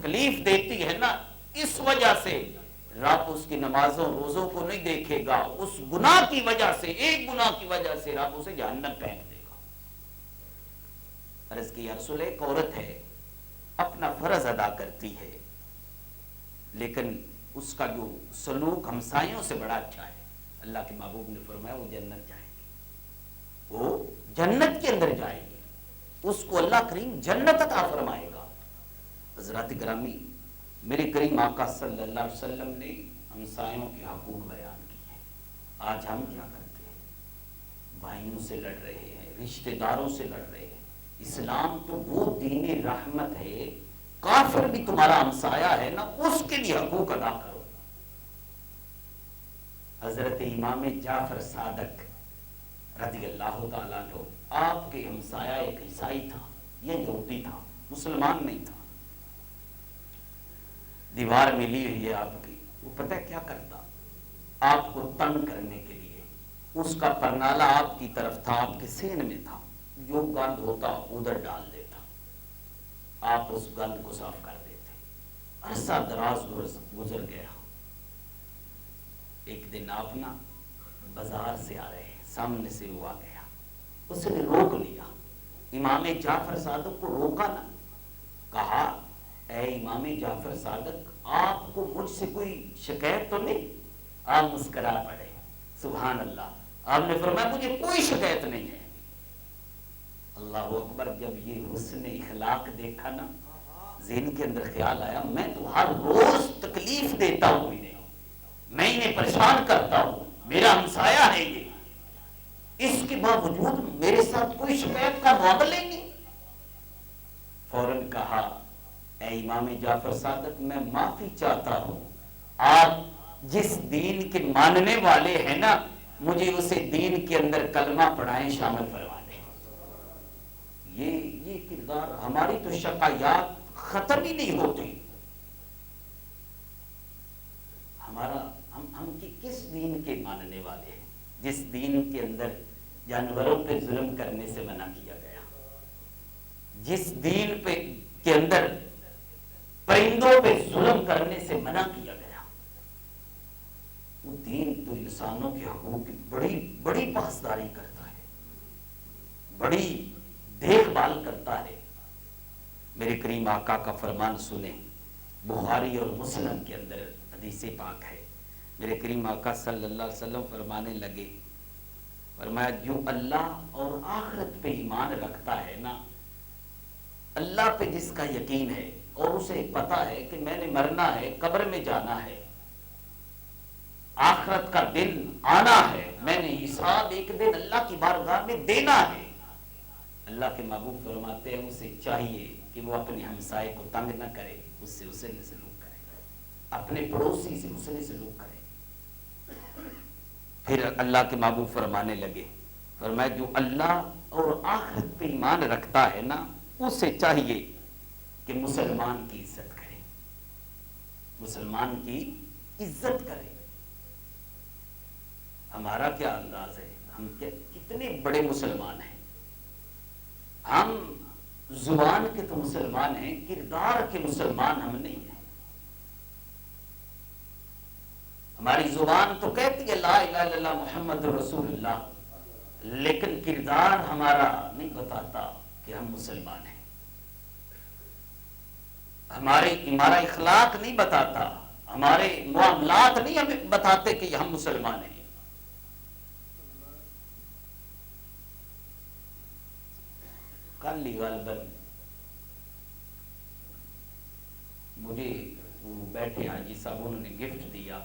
تکلیف دیتی ہے نا، اس وجہ سے رب اس کی نمازوں روزوں کو نہیں دیکھے گا، اس گناہ کی وجہ سے، ایک گناہ کی وجہ سے رب اسے جہنم پھینک دے گا۔ عرض کی یا رسول، ایک عورت ہے اپنا فرض ادا کرتی ہے، لیکن اس کا جو سلوک ہمسایوں سے بڑا اچھا ہے، اللہ کے محبوب نے فرمایا وہ جنت جائے گی، وہ جنت کے اندر جائے گی، اس کو اللہ کریم جنت عطا فرمائے گا۔ حضرات گرامی، میرے کریم آقا صلی اللہ علیہ وسلم نے ہمسایوں کے حقوق بیان کیے ہیں۔ آج ہم کیا کرتے ہیں؟ بھائیوں سے لڑ رہے ہیں، رشتہ داروں سے لڑ رہے ہیں۔ اسلام تو وہ دین رحمت ہے، کافر بھی تمہارا ہمسایہ ہے نا، اس کے لیے حقوق ادا کرو۔ حضرت امام جعفر صادق رضی اللہ تعالیٰ عنہ، آپ کے ہمسایہ ایک عیسائی تھا، یہ یہودی تھا، مسلمان نہیں تھا، دیوار ملی ہوئی ہے آپ کی، وہ پتہ ہے کیا کرتا؟ آپ کو تنگ کرنے کے لیے اس کا پرنالہ آپ کی طرف تھا، آپ کے سین میں تھا، جو گند ہوتا ادھر ڈال دیتا، آپ اس گند کو صاف کر دیتے۔ عرصہ دراز گزر گیا، ایک دن آپ نا بازار سے آ رہے ہیں، سامنے سے وہ آ گیا، اس نے روک لیا، امام جعفر صادق کو روکا نا، کہا اے امام جعفر صادق، آپ کو مجھ سے کوئی شکایت تو نہیں؟ آپ مسکرا پڑے، سبحان اللہ، آپ نے فرمایا مجھے کوئی شکایت نہیں ہے۔ اللہ اکبر، جب یہ حسن اخلاق دیکھا نا، ذہن کے اندر خیال آیا میں تو ہر روز تکلیف دیتا ہوں انہیں، میں انہیں پریشان کرتا ہوں، میرا ہمسایہ ہے یہ، اس کے باوجود میرے ساتھ کوئی شکایت کا معاملہ ہی نہیں۔ فوراً کہا اے امام جعفر صادق، میں معافی چاہتا ہوں، آپ جس دین کے ماننے والے ہیں نا، مجھے اسے دین کے اندر کلمہ پڑھائیں، شامل فرما دیں۔ یہ کردار، ہماری تو شقایات ختم ہی نہیں ہوتی۔ ہم کس دین کے ماننے والے ہیں جس دین کے اندر جانوروں پہ ظلم کرنے سے منع کیا گیا، جس دین کے اندر پرندوں پہ ظلم کرنے سے منع کیا گیا؟ وہ دین تو انسانوں کے حقوق کی بڑی بڑی پاسداری کرتا ہے، بڑی دیکھ بھال کرتا ہے۔ میرے کریم آقا کا فرمان سنیں، بخاری اور مسلم کے اندر حدیث پاک ہے، میرے کریم آقا صلی اللہ علیہ وسلم فرمانے لگے، فرمایا جو اللہ اور آخرت پہ ایمان رکھتا ہے نا، اللہ پہ جس کا یقین ہے اور اسے پتا ہے کہ میں نے مرنا ہے، قبر میں جانا ہے، آخرت کا دن آنا ہے، میں نے حساب ایک دن اللہ کی بارگاہ میں دینا ہے، اللہ کے محبوب فرماتے ہیں اسے چاہیے کہ وہ اپنے ہمسائے کو تنگ نہ کرے، اس سے حسن سلوک کرے، اپنے پڑوسی سے حسن سلوک کرے۔ پھر اللہ کے محبوب فرمانے لگے، فرمایا جو اللہ اور آخرت پہ ایمان رکھتا ہے نا، اسے چاہیے کہ مسلمان کی عزت کرے، مسلمان کی عزت کرے۔ ہمارا کیا انداز ہے؟ ہم کتنے بڑے مسلمان ہیں، ہم زبان کے تو مسلمان ہیں، کردار کے مسلمان ہم نہیں ہیں۔ ہماری زبان تو کہتی ہے لا الہ الا اللہ محمد رسول اللہ، لیکن کردار ہمارا نہیں بتاتا کہ ہم مسلمان ہیں، ہمارا اخلاق نہیں بتاتا، ہمارے معاملات نہیں ہمیں بتاتے کہ ہم مسلمان ہیں۔ کل ہی غالباً مجھے وہ بیٹھے حاجی صاحب، انہوں نے گفٹ دیا،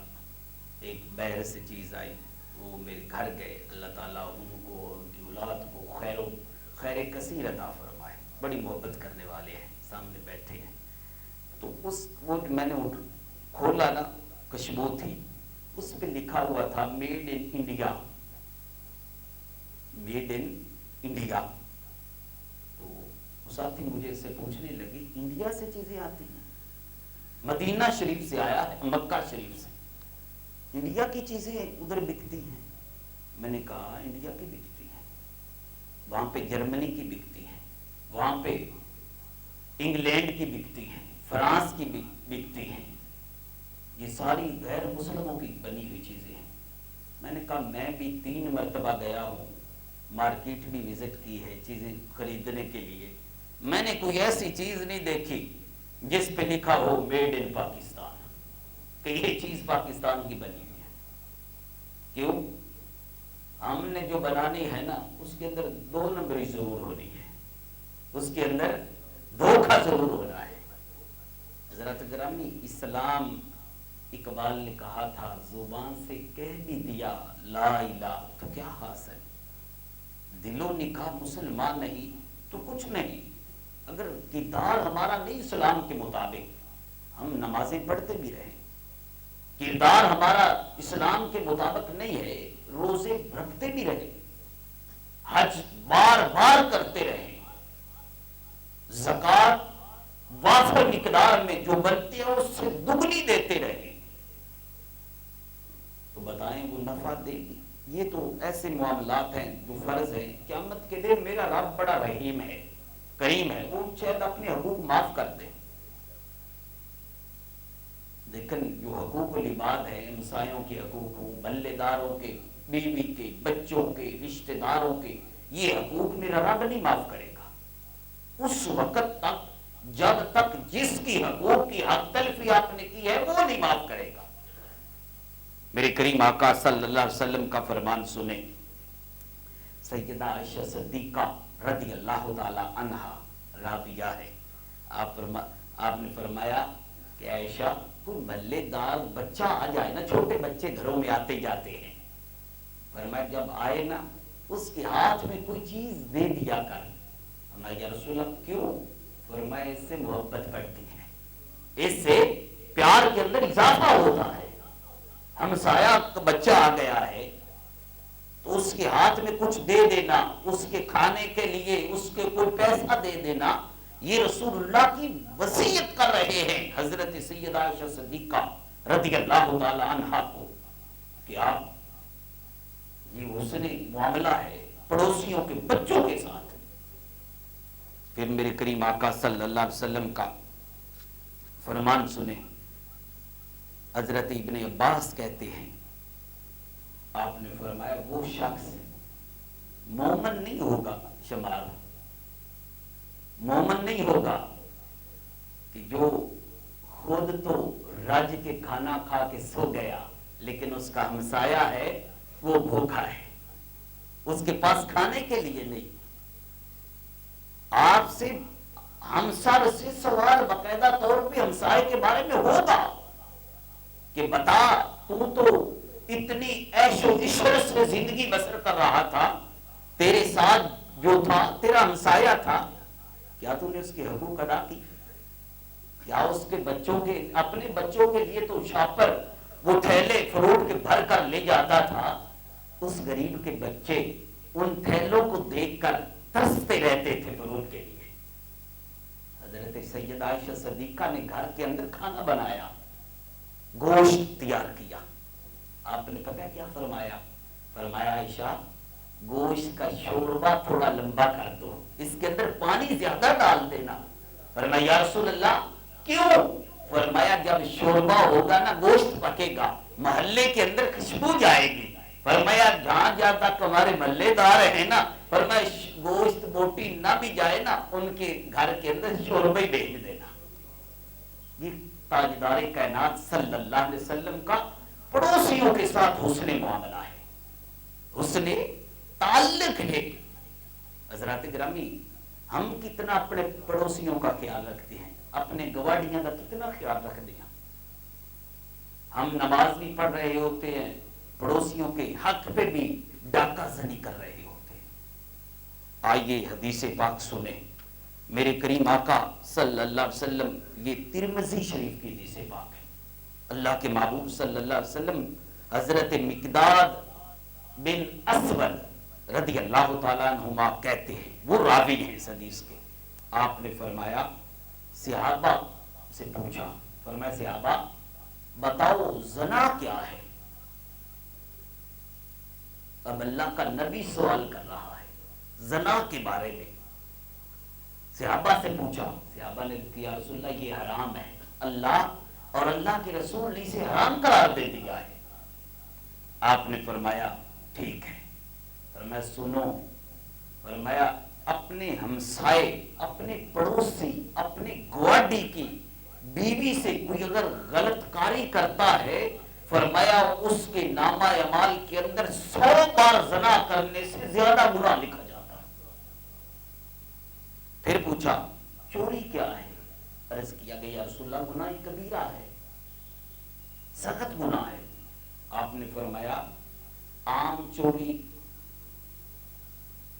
ایک باہر سے چیز آئی، وہ میرے گھر گئے، اللہ تعالیٰ ان کو اور ان کی اولاد کو خیر کثیر عطا فرمائے، بڑی محبت کرنے والے ہیں، سامنے بیٹھے ہیں۔ تو وہ میں نے کھولا نا، خوشبو تھی، اس پہ لکھا ہوا تھا made in India, made in India. تو ساتھی مجھے سے پوچھنے لگی انڈیا سے چیزیں آتی ہیں؟ مدینہ شریف سے آیا ہے، مکہ شریف سے، انڈیا کی چیزیں ادھر بکتی ہیں؟ میں نے کہا انڈیا کی بکتی ہیں، وہاں پہ جرمنی کی بکتی ہیں، وہاں پہ انگلینڈ کی بکتی ہیں، فرانس کی بکتی ہیں، یہ ساری غیر مسلموں کی بنی ہوئی چیزیں ہیں۔ میں نے کہا میں بھی 3 مرتبہ گیا ہوں، مارکیٹ بھی وزٹ کی ہے چیزیں خریدنے کے لیے، میں نے کوئی ایسی چیز نہیں دیکھی جس پہ لکھا ہو میڈ ان پاکستان، کہ یہ چیز پاکستان کی بنی ہوئی ہے۔ کیوں؟ ہم نے جو بنانی ہے نا اس کے اندر 2 نمبری ضرور ہونی ہے، اس کے اندر دھوکہ ضرور ہونا ہے۔ حضرت گرامی، اسلام اقبال نے کہا تھا زبان سے کہہ بھی دیا لا الہ تو کیا حاصل، دل و نکاح مسلمان نہیں تو کچھ نہیں۔ اگر کردار ہمارا نہیں اسلام کے مطابق، ہم نمازیں پڑھتے بھی رہیں، کردار ہمارا اسلام کے مطابق نہیں ہے، روزے رکھتے بھی رہیں، حج بار بار کرتے رہیں، زکوٰۃ وافر مقدار میں جو بنتی ہے اس سے دگنی دیتے رہیں، تو بتائیں وہ نفع دے گی؟ یہ تو ایسے معاملات ہیں جو فرض ہیں۔ قیامت کے دن میرا رب بڑا رحیم ہے، کریم ہے، وہ شاید اپنے حقوق معاف کر دے، لیکن جو حقوق العباد ہے، ہمسایوں کے حقوق ہوں، محلے داروں کے، بیوی کے، بچوں کے، رشتہ داروں کے، یہ حقوق میرا رب نہیں معاف کرے گا اس وقت تک جب تک جس کی حقوق کی حق تلفی آپ نے کی ہے وہ نہیں معاف کرے گا۔ میرے کریم آقا صلی اللہ علیہ وسلم کا فرمان سنیں، سیدہ عائشہ صدیقہ رضی اللہ تعالی عنہا راویہ ہے، آپ نے فرمایا کہ عائشہ کوئی محلے دار بچہ آ جائے نا، چھوٹے بچے گھروں میں آتے جاتے ہیں، فرمایا جب آئے نا اس کے ہاتھ میں کوئی چیز دے دیا کر۔ فرمایا یا رسول اللہ کیوں؟ فرمایا اس سے محبت بڑھتی ہے، اس سے پیار کے اندر اضافہ ہوتا ہے۔ ہمسایہ کا بچہ آ گیا ہے تو اس کے ہاتھ میں کچھ دے دینا، اس کے کھانے کے لیے اس کے کوئی پیسہ دے دینا، یہ رسول اللہ کی وصیت کر رہے ہیں حضرت سیدہ عائشہ صدیقہ رضی اللہ تعالی عنہا کو کہ آپ یہ حسن معاملہ ہے پڑوسیوں کے بچوں کے ساتھ۔ پھر میرے کریم آقا صلی اللہ علیہ وسلم کا فرمان سنیں، حضرت ابن عباس کہتے ہیں آپ نے فرمایا وہ شخص مومن نہیں ہوگا، شمار مومن نہیں ہوگا کہ جو خود تو رج کے کھانا کھا کے سو گیا لیکن اس کا ہمسایہ ہے وہ بھوکا ہے، اس کے پاس کھانے کے لیے نہیں۔ آپ سے ہمسر سے سوال باقاعدہ طور پہ ہمسائے کے بارے میں ہوگا کہ بتا تو اتنی عیش و عشرت سے زندگی بسر کر رہا تھا، تیرے ساتھ جو تھا تیرا ہمسایہ تھا، کیا تو نے اس کے حقوق ادا کی؟ کیا اس کے بچوں کے، اپنے بچوں کے لیے تو شاپر وہ تھیلے فروٹ کے بھر کر لے جاتا تھا، اس غریب کے بچے ان تھیلوں کو دیکھ کر ترستے رہتے تھے فروٹ کے لیے۔ حضرت سیدہ عائشہ صدیقہ نے گھر کے اندر کھانا بنایا، گوشت تیار کیا، آپ نے پتہ کیا فرمایا؟ فرمایا عائشہ گوشت کا شوربہ تھوڑا لمبا کر دو، اس کے اندر پانی زیادہ ڈال دینا۔ فرمایا یا رسول اللہ کیوں؟ فرمایا جب شوربہ ہوگا نا گوشت پکے گا، محلے کے اندر خوشبو جائے گی۔ فرمایا جہاں جہاں تک ہمارے محلے دار ہیں نا، فرمایا گوشت بوٹی نہ بھی جائے نا ان کے گھر کے اندر شوربہ ہی بھیج دینا۔ یہ تاجدار کائنات صلی اللہ علیہ وسلم کا پڑوسیوں کے ساتھ حسن معاملہ ہے، حسن تعلق ہے۔ حضرات گرامی، ہم کتنا اپنے پڑوسیوں کا خیال رکھتے ہیں، اپنے گواڑیاں کا کتنا خیال رکھتے ہیں؟ ہم نماز بھی پڑھ رہے ہوتے ہیں، پڑوسیوں کے حق پہ بھی ڈاکہ زنی کر رہے ہوتے ہیں۔ آئیے حدیث پاک سنیں، میرے کریم آقا صلی اللہ علیہ وسلم، یہ ترمذی شریف کی حدیث پاک ہے، اللہ کے محبوب صلی اللہ علیہ وسلم حضرت مقداد بن اسود رضی اللہ تعالیٰ عنہما کہتے ہیں، وہ راوی ہیں اس حدیث کے، آپ نے فرمایا صحابہ سے پوچھا، فرمایا صحابہ بتاؤ زنا کیا ہے؟ اب اللہ کا نبی سوال کر رہا ہے زنا کے بارے میں۔ صحابہ سے پوچھا، صحابہ نے کیا رسول اللہ یہ حرام ہے، اللہ اور اللہ کے رسول نے اسے حرام قرار دے دیا ہے۔ آپ نے فرمایا ٹھیک ہے، فرمایا سنو، فرمایا اپنے ہمسائے، اپنے پڑوسی، اپنے گواڈی کی بیوی سے کوئی اگر غلط کاری کرتا ہے، فرمایا اس کے نامہ اعمال کے اندر 100 بار زنا کرنے سے زیادہ گناہ لکھا جاتا ہے۔ پھر پوچھا چوری کیا ہے؟ عرض کیا گیا یا رسول اللہ گناہ کبیرہ ہے، سخت گناہ ہے۔ آپ نے فرمایا عام چوری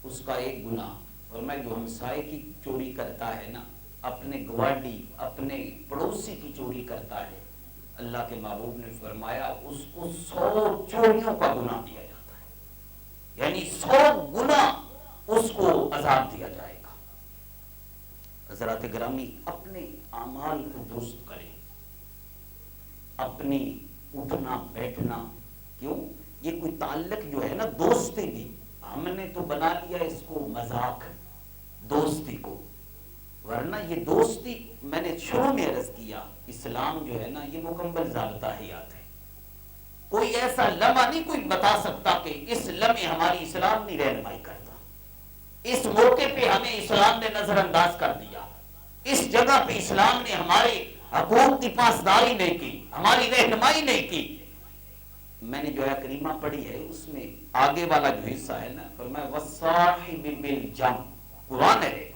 اس کا ایک گناہ، فرمایا جو ہمسائے کی چوری کرتا ہے نا، اپنے گواڈی، اپنے پڑوسی کی چوری کرتا ہے، اللہ کے محبوب نے فرمایا اس کو 100 چوریوں کا گناہ دیا جاتا ہے، یعنی 100 گنا اس کو عذاب دیا جائے گا۔ حضرات گرامی، اپنے اعمال کو درست کریں، اپنی اٹھنا بیٹھنا، کیوں یہ کوئی تعلق جو ہے نا دوستی بھی، ہم نے تو بنا لیا اس کو مذاق دوستی کو، ورنہ یہ دوستی میں نے شروع میں عرض کیا، اسلام جو ہے نا یہ مکمل ضابطہ حیات ہے۔ کوئی ایسا لمحہ نہیں کوئی بتا سکتا کہ اس لمحے ہماری اسلام نہیں رہنمائی کرتا، اس موقع پہ ہمیں اسلام نے نظر انداز کر دیا، اس جگہ پہ اسلام نے ہمارے حقوق کی پاسداری نہیں کی، ہماری رہنمائی نہیں کی۔ میں نے جو ہے کریمہ پڑھی ہے اس میں آگے والا جو حصہ ہے نا، فرمایا وَالصَّاحِبِ بِالْجَنْبِ، قرآن ہے،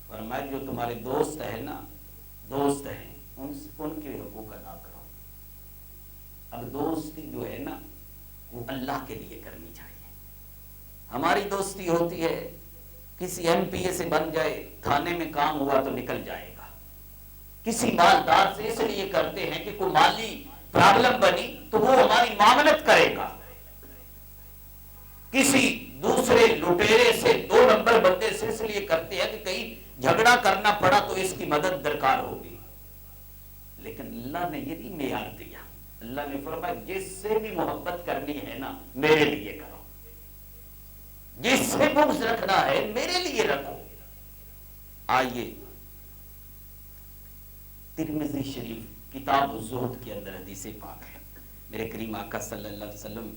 فرمایا جو تمہارے دوست ہے نا، دوست ہیں ان کے حقوق ادا کرو۔ اب دوستی جو ہے نا وہ اللہ کے لیے کرنی چاہیے۔ ہماری دوستی ہوتی ہے کسی ایم پی اے سے بن جائے، تھانے میں کام ہوا تو نکل جائے گا، کسی مالدار سے اس لیے کرتے ہیں کہ کوئی مالی پرابلم بنی تو وہ ہماری معاملت کرے گا، کسی دوسرے لٹیرے سے 2 نمبر بندے سے اس لیے کرتے ہیں کہ کہیں جھگڑا کرنا پڑا تو اس کی مدد درکار ہوگی، لیکن اللہ نے یہ نہیں معیار دیا۔ اللہ نے فرمایا جس سے بھی محبت کرنی ہے نا میرے لیے کرو، جس سے بغض رکھنا ہے میرے لیے رکھو۔ آئیے ترمذی شریف کتاب الزہد کے اندر حدیث پاک ہے، میرے کریم آقا صلی اللہ علیہ وسلم